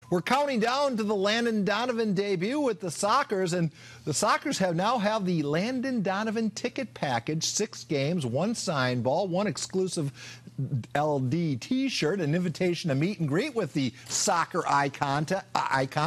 We're counting down to the Landon Donovan debut with the Sockers, and the Sockers now have the Landon Donovan ticket package: 6 games, 1 sign ball, 1 exclusive LD T-shirt, an invitation to meet and greet with the soccer icon,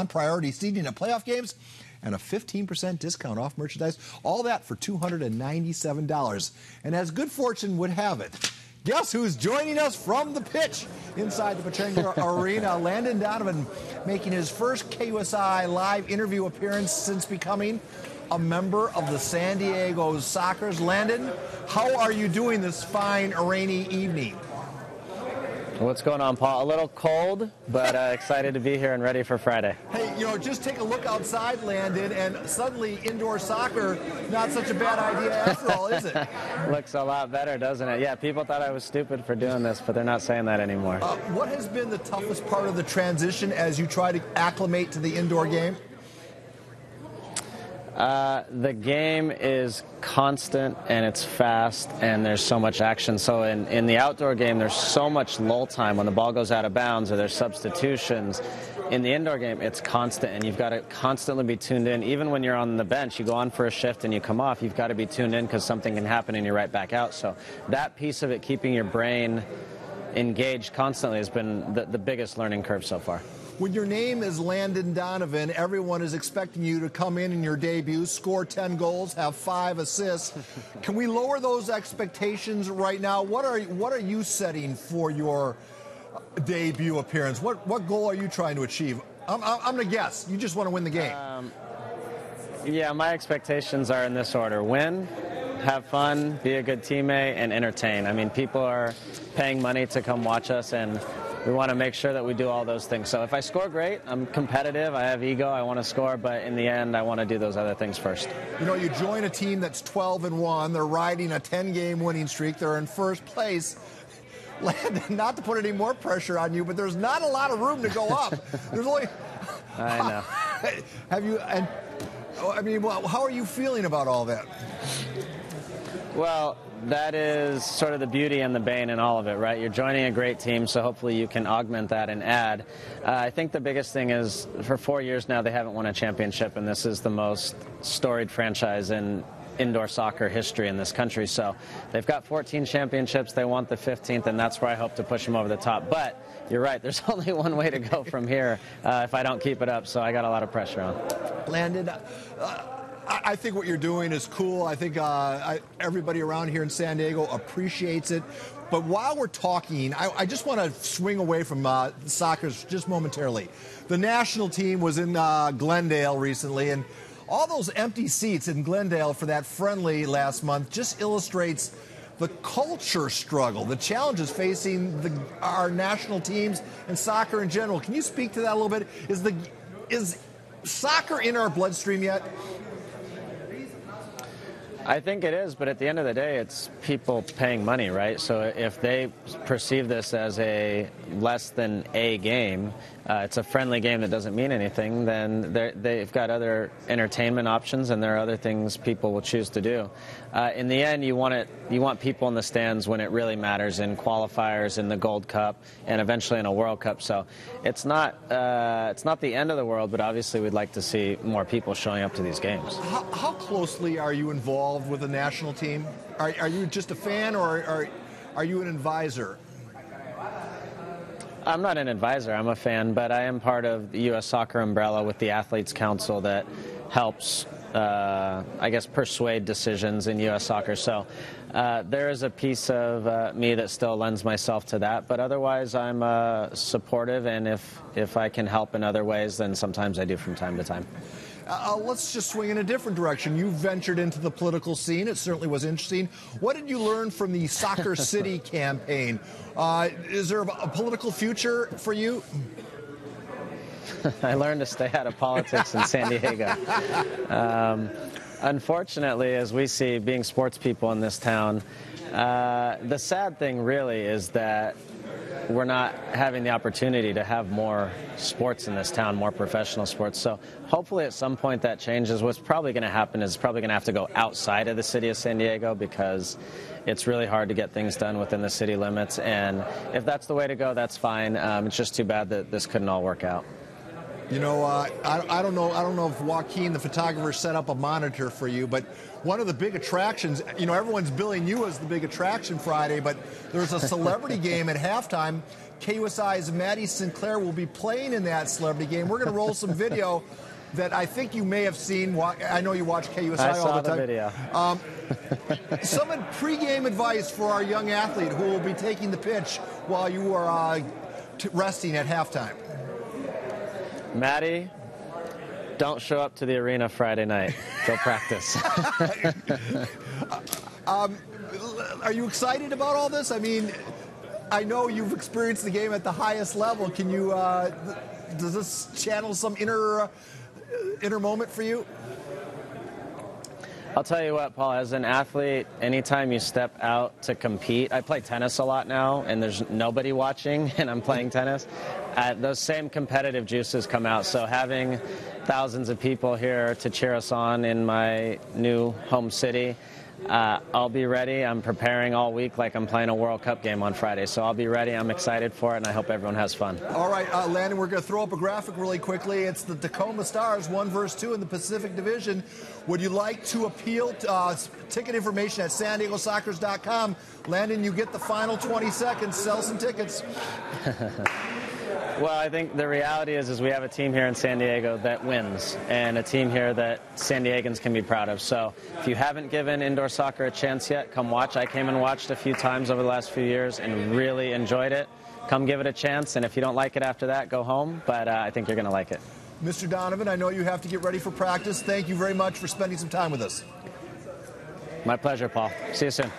priority seating at playoff games, and a 15% discount off merchandise. All that for $297. And as good fortune would have it, guess who's joining us from the pitch inside the Pechanga Arena? Landon Donovan making his first KUSI live interview appearance since becoming a member of the San Diego Sockers. Landon, how are you doing this fine rainy evening? What's going on, Paul? A little cold, but excited to be here and ready for Friday. Hey, just take a look outside, Landon, and suddenly indoor soccer, not such a bad idea after all, is it? Looks a lot better, doesn't it? Yeah, people thought I was stupid for doing this, but they're not saying that anymore. What has been the toughest part of the transition as you try to acclimate to the indoor game? The game is constant and it's fast and there's so much action. So in the outdoor game, there's so much lull time when the ball goes out of bounds or there's substitutions. In the indoor game, it's constant and you've got to constantly be tuned in. Even when you're on the bench, you go on for a shift and you come off, you've got to be tuned in because something can happen and you're right back out. So that piece of it, keeping your brain engaged constantly, has been the biggest learning curve so far. When your name is Landon Donovan, everyone is expecting you to come in your debut, score 10 goals, have 5 assists. Can we lower those expectations right now? What are you setting for your debut appearance? What goal are you trying to achieve? I'm going to guess. You just want to win the game. Yeah, my expectations are in this order: win, have fun, be a good teammate, and entertain. I mean, people are paying money to come watch us, and we want to make sure that we do all those things. So if I score, great. I'm competitive. I have ego. I want to score. But in the end, I want to do those other things first. You join a team that's 12-1. They're riding a 10-game winning streak. They're in first place. Landon, not to put any more pressure on you, but there's not a lot of room to go up. There's only... I know. How are you feeling about all that? Well, that is sort of the beauty and the bane in all of it, right? You're joining a great team, so hopefully you can augment that and add. I think the biggest thing is, for 4 years now, they haven't won a championship, and this is the most storied franchise in indoor soccer history in this country. So they've got 14 championships. They want the 15th, and that's where I hope to push them over the top. But you're right, there's only one way to go from here if I don't keep it up, so I got a lot of pressure on. Landon, I think what you're doing is cool. I think everybody around here in San Diego appreciates it. But while we're talking, I just want to swing away from soccer just momentarily. The national team was in Glendale recently, and all those empty seats in Glendale for that friendly last month just illustrates the culture struggle, the challenges facing our national teams and soccer in general. Can you speak to that a little bit? Is soccer in our bloodstream yet? I think it is, but at the end of the day, it's people paying money, right? So if they perceive this as a less than a game, it's a friendly game that doesn't mean anything, then they've got other entertainment options, and there are other things people will choose to do. In the end, you want people in the stands when it really matters, in qualifiers, in the Gold Cup, and eventually in a World Cup. So it's not the end of the world, but obviously we'd like to see more people showing up to these games. How closely are you involved with the national team? Are you just a fan, or are you an advisor? I'm not an advisor, I'm a fan, but I am part of the U.S. Soccer umbrella with the Athletes Council that helps, persuade decisions in U.S. soccer. So there is a piece of me that still lends myself to that, but otherwise I'm supportive, and if I can help in other ways, then sometimes I do from time to time. Let's just swing in a different direction. You ventured into the political scene. It certainly was interesting. What did you learn from the Soccer City campaign? Is there a political future for you? I learned to stay out of politics in San Diego. Unfortunately, as we see, being sports people in this town, the sad thing really is that we're not having the opportunity to have more sports in this town, more professional sports. So hopefully at some point that changes. What's probably going to happen is probably going to have to go outside of the city of San Diego, because it's really hard to get things done within the city limits. And if that's the way to go, that's fine. It's just too bad that this couldn't all work out. You know, I don't know if Joaquin, the photographer, set up a monitor for you, but one of the big attractions, you know, everyone's billing you as the big attraction Friday, but there's a celebrity game at halftime. KUSI's Maddie Sinclair will be playing in that celebrity game. We're going to roll some video that I think you may have seen. I know you watch KUSI all the time. I saw the video. Some pregame advice for our young athlete who will be taking the pitch while you are resting at halftime. Maddie, don't show up to the arena Friday night. Go practice. Are you excited about all this? I mean, I know you've experienced the game at the highest level. Can you? Does this channel some inner moment for you? I'll tell you what, Paul, as an athlete, anytime you step out to compete, I play tennis a lot now, and there's nobody watching, and I'm playing tennis. Those same competitive juices come out, so having thousands of people here to cheer us on in my new home city, I'll be ready. I'm preparing all week like I'm playing a World Cup game on Friday, so I'll be ready. I'm excited for it, and I hope everyone has fun. All right, Landon, we're going to throw up a graphic really quickly. It's the Tacoma Stars, 1 versus 2 in the Pacific Division. Would you like to appeal to ticket information at SanDiegoSoccers.com? Landon, you get the final 20 seconds. Sell some tickets. Well, I think the reality is we have a team here in San Diego that wins, and a team here that San Diegans can be proud of. So if you haven't given indoor soccer a chance yet, come watch. I came and watched a few times over the last few years and really enjoyed it. Come give it a chance, and if you don't like it after that, go home. But I think you're going to like it. Mr. Donovan, I know you have to get ready for practice. Thank you very much for spending some time with us. My pleasure, Paul. See you soon.